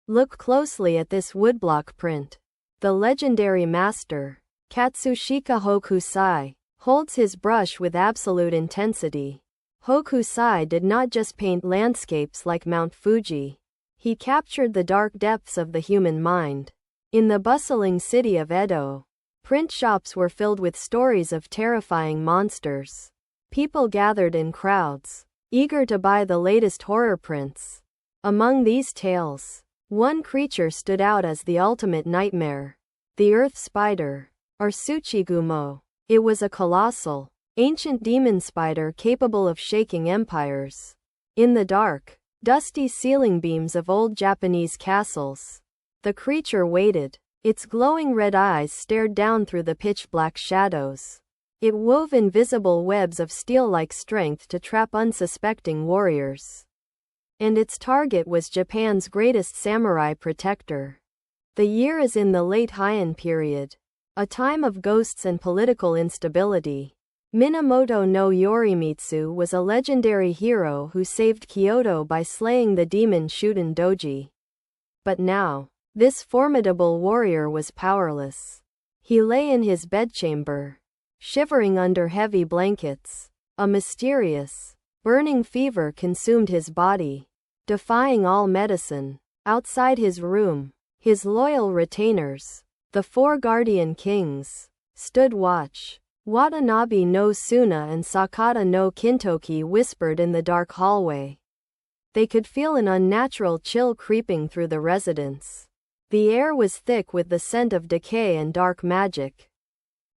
Look closely at this woodblock print. The legendary master, Katsushika Hokusai, holds his brush with absolute intensity. Hokusai did not just paint landscapes like Mount Fuji. He captured the dark depths of the human mind. In the bustling city of Edo, print shops were filled with stories of terrifying monsters. People gathered in crowds, eager to buy the latest horror prints. Among these tales, one creature stood out as the ultimate nightmare: the earth spider, or Tsuchigumo. It was a colossal, ancient demon spider capable of shaking empires. In the dark, dusty ceiling beams of old Japanese castles, the creature waited. Its glowing red eyes stared down through the pitch-black shadows. It wove invisible webs of steel-like strength to trap unsuspecting warriors. And its target was Japan's greatest samurai protector. The year is in the late Heian period, a time of ghosts and political instability. Minamoto no Yorimitsu was a legendary hero who saved Kyoto by slaying the demon Shuten Doji. But now, this formidable warrior was powerless. He lay in his bedchamber, shivering under heavy blankets. A mysterious, burning fever consumed his body, defying all medicine. Outside his room, his loyal retainers, the 4 guardian kings, stood watch. Watanabe no Suna and Sakata no Kintoki whispered in the dark hallway. They could feel an unnatural chill creeping through the residence. The air was thick with the scent of decay and dark magic.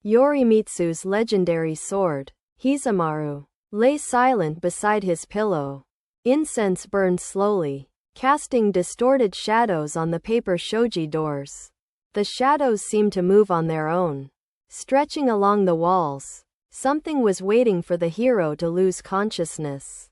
Yorimitsu's legendary sword, Hizumaru, lay silent beside his pillow. Incense burned slowly, casting distorted shadows on the paper shoji doors. The shadows seemed to move on their own, stretching along the walls. Something was waiting for the hero to lose consciousness.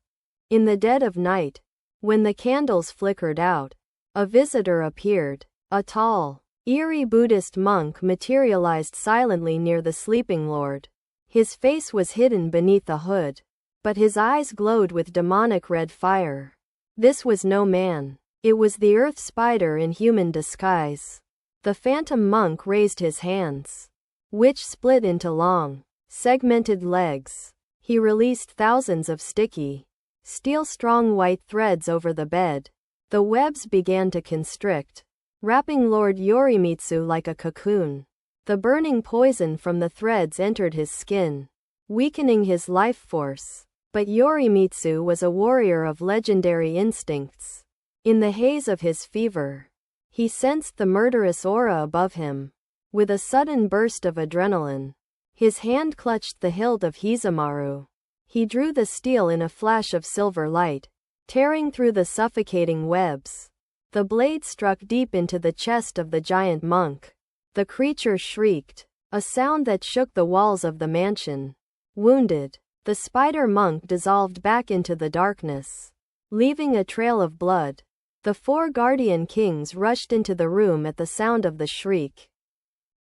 In the dead of night, when the candles flickered out, a visitor appeared. A tall, eerie Buddhist monk materialized silently near the sleeping lord. His face was hidden beneath the hood, but his eyes glowed with demonic red fire. This was no man. It was the earth spider in human disguise. The phantom monk raised his hands, which split into long, segmented legs. He released thousands of sticky, steel-strong white threads over the bed. The webs began to constrict, wrapping Lord Yorimitsu like a cocoon. The burning poison from the threads entered his skin, weakening his life force. But Yorimitsu was a warrior of legendary instincts. In the haze of his fever, he sensed the murderous aura above him. With a sudden burst of adrenaline, his hand clutched the hilt of Hizumaru. He drew the steel in a flash of silver light, tearing through the suffocating webs. The blade struck deep into the chest of the giant monk. The creature shrieked, a sound that shook the walls of the mansion. Wounded, the spider monk dissolved back into the darkness, leaving a trail of blood. The 4 guardian kings rushed into the room at the sound of the shriek.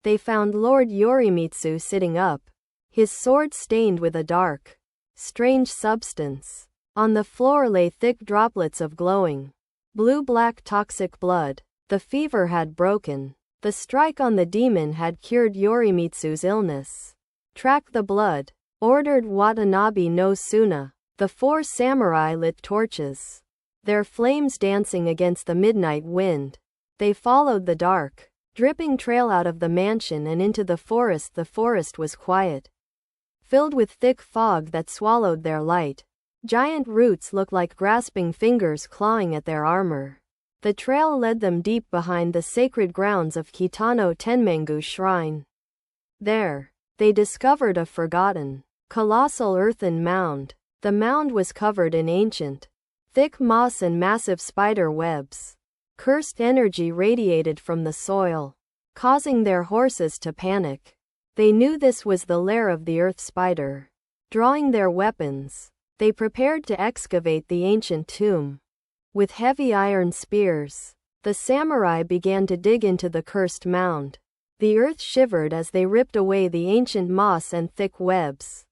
They found Lord Yorimitsu sitting up, his sword stained with a dark, strange substance. On the floor lay thick droplets of glowing, blue-black toxic blood. The fever had broken. The strike on the demon had cured Yorimitsu's illness. Track the blood, ordered Watanabe no Suna. The 4 samurai lit torches, their flames dancing against the midnight wind. They followed the dark, dripping trail out of the mansion and into the forest. The forest was quiet, filled with thick fog that swallowed their light. Giant roots looked like grasping fingers clawing at their armor. The trail led them deep behind the sacred grounds of Kitano Shrine. There, they discovered a forgotten, colossal earthen mound. The mound was covered in ancient, thick moss and massive spider webs. Cursed energy radiated from the soil, causing their horses to panic. They knew this was the lair of the earth spider. Drawing their weapons, they prepared to excavate the ancient tomb. With heavy iron spears, the samurai began to dig into the cursed mound. The earth shivered as they ripped away the ancient moss and thick webs.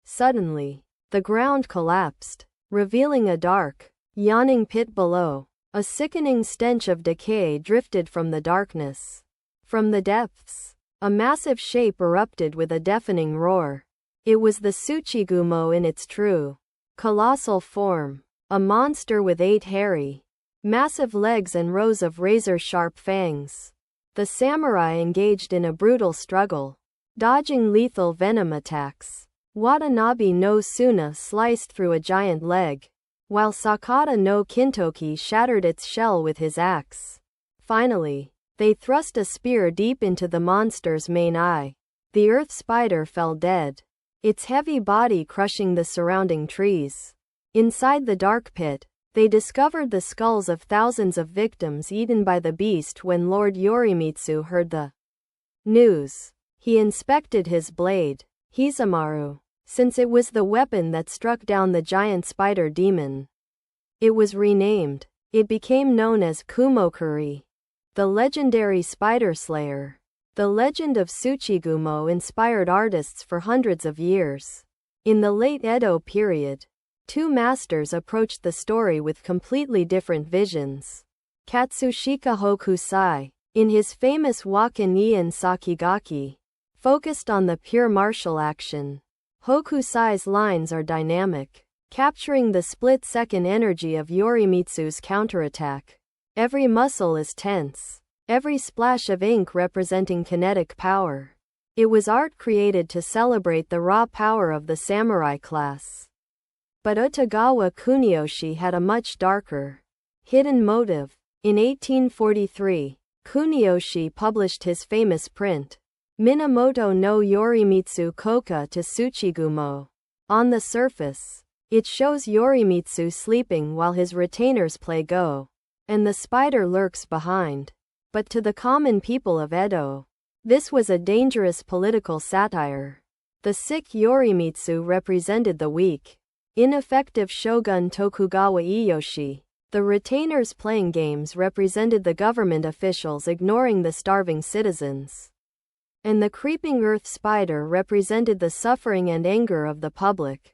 Suddenly, the ground collapsed, revealing a dark, yawning pit below. A sickening stench of decay drifted from the darkness. From the depths, a massive shape erupted with a deafening roar. It was the Tsuchigumo in its true, colossal form. A monster with 8 hairy, massive legs and rows of razor-sharp fangs. The samurai engaged in a brutal struggle, dodging lethal venom attacks. Watanabe no Suna sliced through a giant leg, while Sakata no Kintoki shattered its shell with his axe. Finally, they thrust a spear deep into the monster's main eye. The earth spider fell dead, its heavy body crushing the surrounding trees. Inside the dark pit, they discovered the skulls of thousands of victims eaten by the beast. When Lord Yorimitsu heard the news, he inspected his blade, Hisamaru, since it was the weapon that struck down the giant spider demon. It was renamed. It became known as Kumokiri, the legendary spider slayer. The legend of Tsuchigumo inspired artists for hundreds of years. In the late Edo period, 2 masters approached the story with completely different visions. Katsushika Hokusai, in his famous Wakan-ien Sakigaki, focused on the pure martial action. Hokusai's lines are dynamic, capturing the split-second energy of Yorimitsu's counterattack. Every muscle is tense, every splash of ink representing kinetic power. It was art created to celebrate the raw power of the samurai class. But Utagawa Kuniyoshi had a much darker, hidden motive. In 1843, Kuniyoshi published his famous print, Minamoto no Yorimitsu Koka to Tsuchigumo. On the surface, it shows Yorimitsu sleeping while his retainers play Go, and the spider lurks behind. But to the common people of Edo, this was a dangerous political satire. The sick Yorimitsu represented the weak, ineffective shogun Tokugawa Ieyasu. The retainers playing games represented the government officials ignoring the starving citizens. And the creeping earth spider represented the suffering and anger of the public.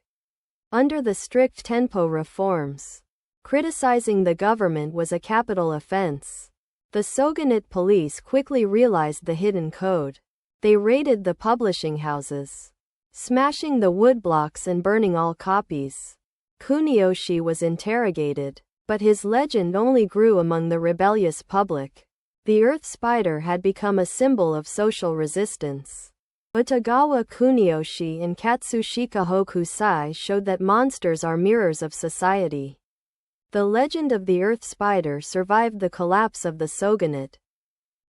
Under the strict Tenpo Reforms, criticizing the government was a capital offense. The shogunate police quickly realized the hidden code. They raided the publishing houses, smashing the woodblocks and burning all copies. Kuniyoshi was interrogated, but his legend only grew among the rebellious public. The earth spider had become a symbol of social resistance. Utagawa Kuniyoshi and Katsushika Hokusai showed that monsters are mirrors of society. The legend of the earth spider survived the collapse of the shogunate.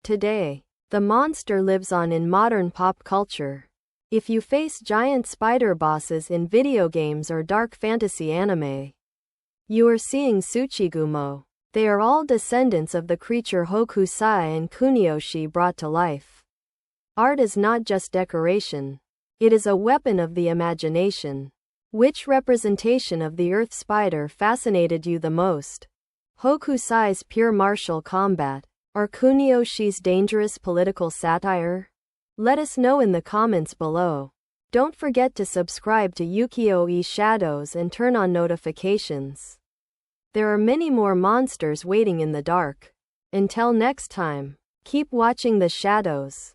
Today, the monster lives on in modern pop culture. If you face giant spider bosses in video games or dark fantasy anime, you are seeing Tsuchigumo. They are all descendants of the creature Hokusai and Kuniyoshi brought to life. Art is not just decoration. It is a weapon of the imagination. Which representation of the earth spider fascinated you the most? Hokusai's pure martial combat, or Kuniyoshi's dangerous political satire? Let us know in the comments below. Don't forget to subscribe to Ukiyo-e Shadows and turn on notifications. There are many more monsters waiting in the dark. Until next time, keep watching the shadows.